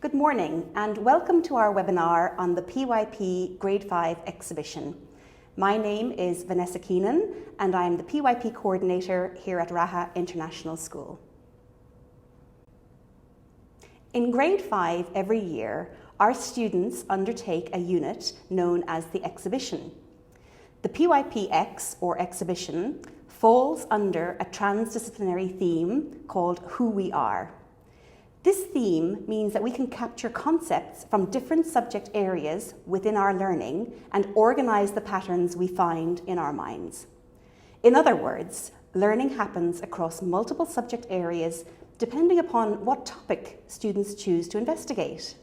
Good morning and welcome to our webinar on the PYP Grade 5 exhibition. My name is Vanessa Keenan and I am the PYP coordinator here at Raha International School. In Grade 5 every year, our students undertake a unit known as the exhibition. The PYPx, or exhibition, falls under a transdisciplinary theme called Who We Are. This theme means that we can capture concepts from different subject areas within our learning and organise the patterns we find in our minds. In other words, learning happens across multiple subject areas depending upon what topic students choose to investigate.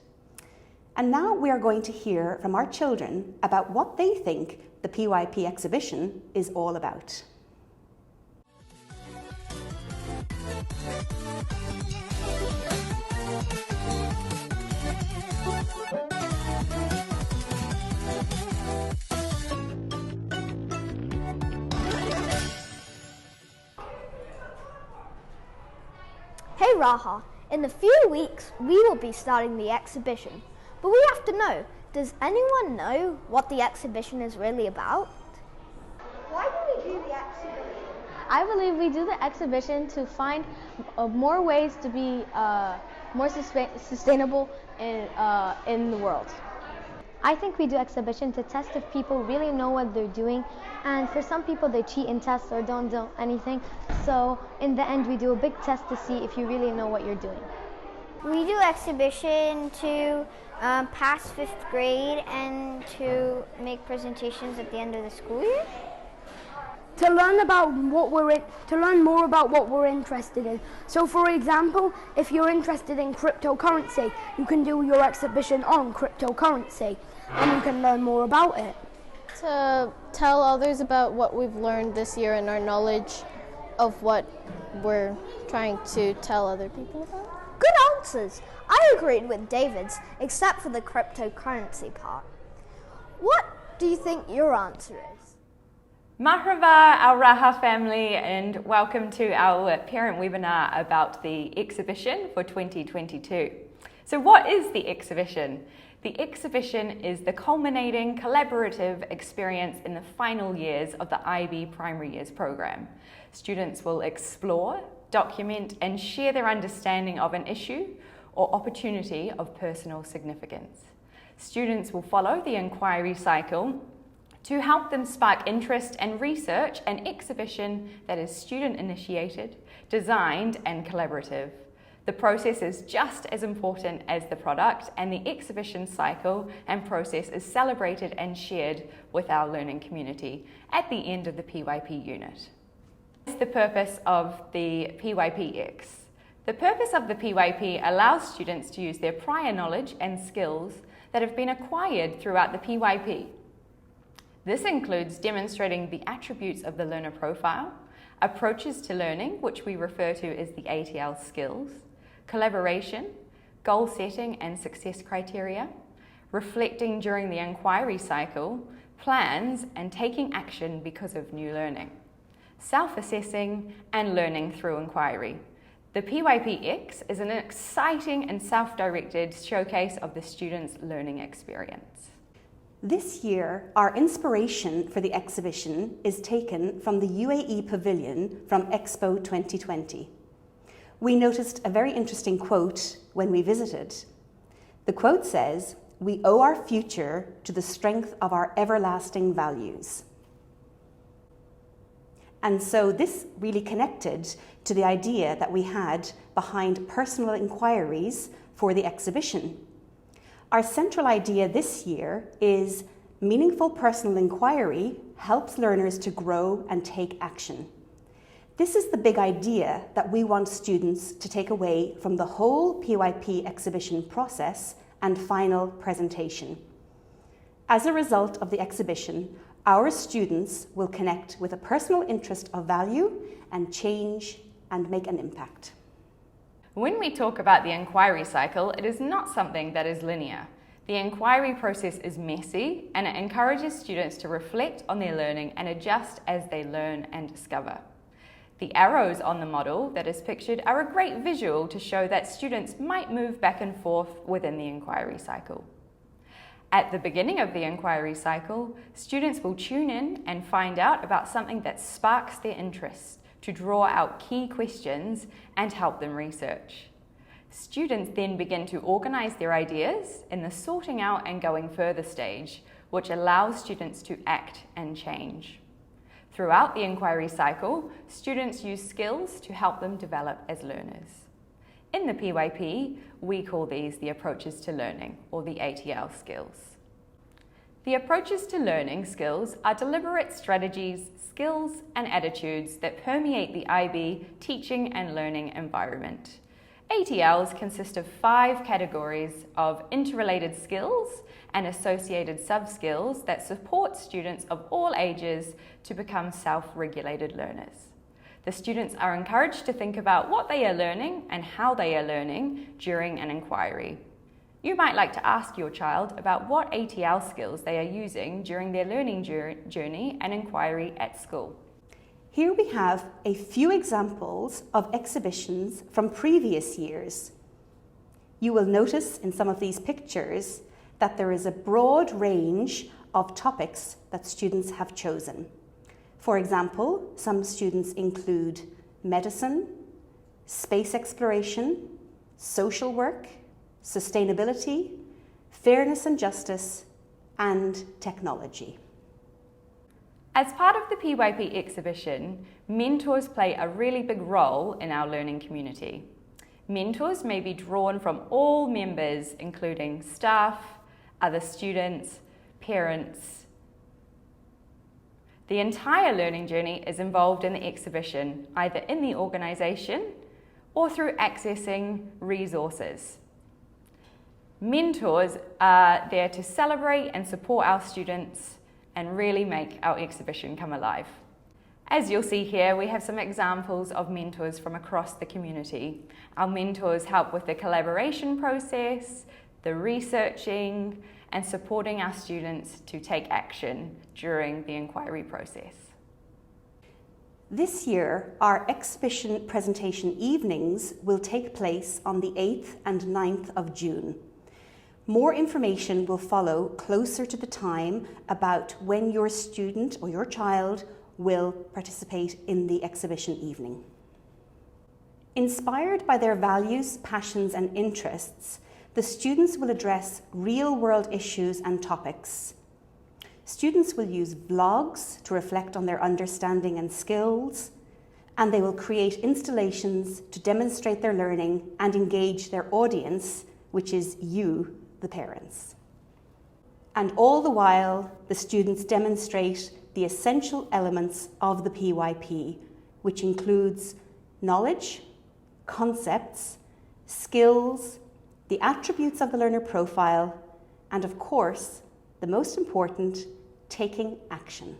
And now we are going to hear from our children about what they think the PYP exhibition is all about. Hey Raha, in a few weeks we will be starting the exhibition, but we have to know, does anyone know what the exhibition is really about? Why do we do the exhibition? I believe we do the exhibition to find more ways to be more sustainable in the world. I think we do exhibition to test if people really know what they're doing, and for some people they cheat in tests or don't do anything. So in the end we do a big test to see if you really know what you're doing. We do exhibition to pass 5th grade and to make presentations at the end of the school year. To learn more about what we're interested in. So for example, if you're interested in cryptocurrency, you can do your exhibition on cryptocurrency and you can learn more about it. To tell others about what we've learned this year and our knowledge of what we're trying to tell other people about. Good answers. I agreed with David's, except for the cryptocurrency part. What do you think your answer is? Marhaba, our Raha family, and welcome to our parent webinar about the exhibition for 2022. So what is the exhibition? The exhibition is the culminating collaborative experience in the final years of the IB Primary Years program. Students will explore, document, and share their understanding of an issue or opportunity of personal significance. Students will follow the inquiry cycle to help them spark interest and research an exhibition that is student-initiated, designed, and collaborative. The process is just as important as the product, and the exhibition cycle and process is celebrated and shared with our learning community at the end of the PYP unit. What's the purpose of the PYPx? The purpose of the PYP allows students to use their prior knowledge and skills that have been acquired throughout the PYP. This includes demonstrating the attributes of the learner profile, approaches to learning, which we refer to as the ATL skills, collaboration, goal setting and success criteria, reflecting during the inquiry cycle, plans and taking action because of new learning, self-assessing and learning through inquiry. The PYPx is an exciting and self-directed showcase of the students' learning experience. This year, our inspiration for the exhibition is taken from the UAE Pavilion from Expo 2020. We noticed a very interesting quote when we visited. The quote says, "We owe our future to the strength of our everlasting values." And so this really connected to the idea that we had behind personal inquiries for the exhibition. Our central idea this year is meaningful personal inquiry helps learners to grow and take action. This is the big idea that we want students to take away from the whole PYP exhibition process and final presentation. As a result of the exhibition, our students will connect with a personal interest of value and change and make an impact. When we talk about the inquiry cycle, it is not something that is linear. The inquiry process is messy and it encourages students to reflect on their learning and adjust as they learn and discover. The arrows on the model that is pictured are a great visual to show that students might move back and forth within the inquiry cycle. At the beginning of the inquiry cycle, students will tune in and find out about something that sparks their interest to draw out key questions and help them research. Students then begin to organise their ideas in the sorting out and going further stage, which allows students to act and change. Throughout the inquiry cycle, students use skills to help them develop as learners. In the PYP, we call these the approaches to learning, or the ATL skills. The approaches to learning skills are deliberate strategies, skills, and attitudes that permeate the IB teaching and learning environment. ATLs consist of 5 categories of interrelated skills and associated sub-skills that support students of all ages to become self-regulated learners. The students are encouraged to think about what they are learning and how they are learning during an inquiry. You might like to ask your child about what ATL skills they are using during their learning journey and inquiry at school. Here we have a few examples of exhibitions from previous years. You will notice in some of these pictures that there is a broad range of topics that students have chosen. For example, some students include medicine, space exploration, social work, sustainability, fairness and justice, and technology. As part of the PYP exhibition, mentors play a really big role in our learning community. Mentors may be drawn from all members, including staff, other students, parents. The entire learning journey is involved in the exhibition, either in the organisation or through accessing resources. Mentors are there to celebrate and support our students and really make our exhibition come alive. As you'll see here, we have some examples of mentors from across the community. Our mentors help with the collaboration process, the researching, and supporting our students to take action during the inquiry process. This year, our exhibition presentation evenings will take place on the 8th and 9th of June. More information will follow closer to the time about when your student or your child will participate in the exhibition evening. Inspired by their values, passions, and interests, the students will address real-world issues and topics. Students will use vlogs to reflect on their understanding and skills, and they will create installations to demonstrate their learning and engage their audience, which is you, the parents. And all the while, the students demonstrate the essential elements of the PYP, which includes knowledge, concepts, skills, the attributes of the learner profile, and of course, the most important, taking action.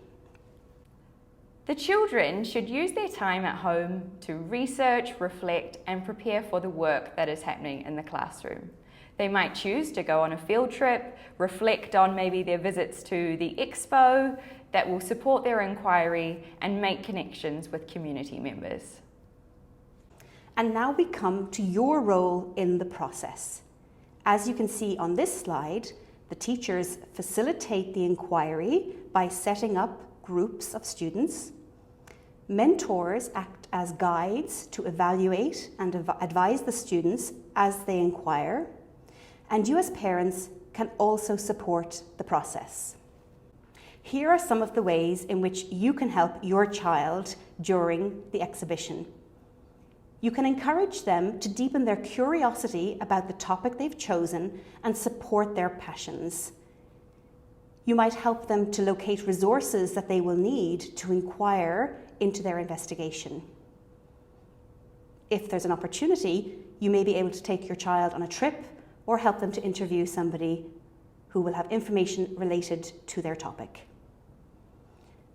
The children should use their time at home to research, reflect, and prepare for the work that is happening in the classroom. They might choose to go on a field trip, reflect on maybe their visits to the expo that will support their inquiry and make connections with community members. And now we come to your role in the process. As you can see on this slide, the teachers facilitate the inquiry by setting up groups of students. Mentors act as guides to evaluate and advise the students as they inquire. And you as parents can also support the process. Here are some of the ways in which you can help your child during the exhibition. You can encourage them to deepen their curiosity about the topic they've chosen and support their passions. You might help them to locate resources that they will need to inquire into their investigation. If there's an opportunity, you may be able to take your child on a trip or help them to interview somebody who will have information related to their topic.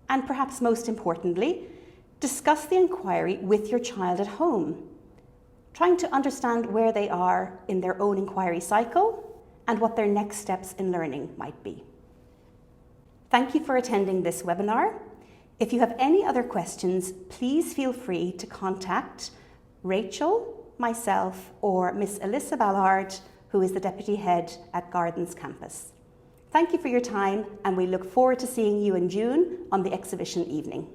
And perhaps most importantly, discuss the inquiry with your child at home, trying to understand where they are in their own inquiry cycle and what their next steps in learning might be. Thank you for attending this webinar. If you have any other questions, please feel free to contact Rachel, myself, or Miss Alyssa Ballard, who is the Deputy Head at Gardens Campus. Thank you for your time, and we look forward to seeing you in June on the exhibition evening.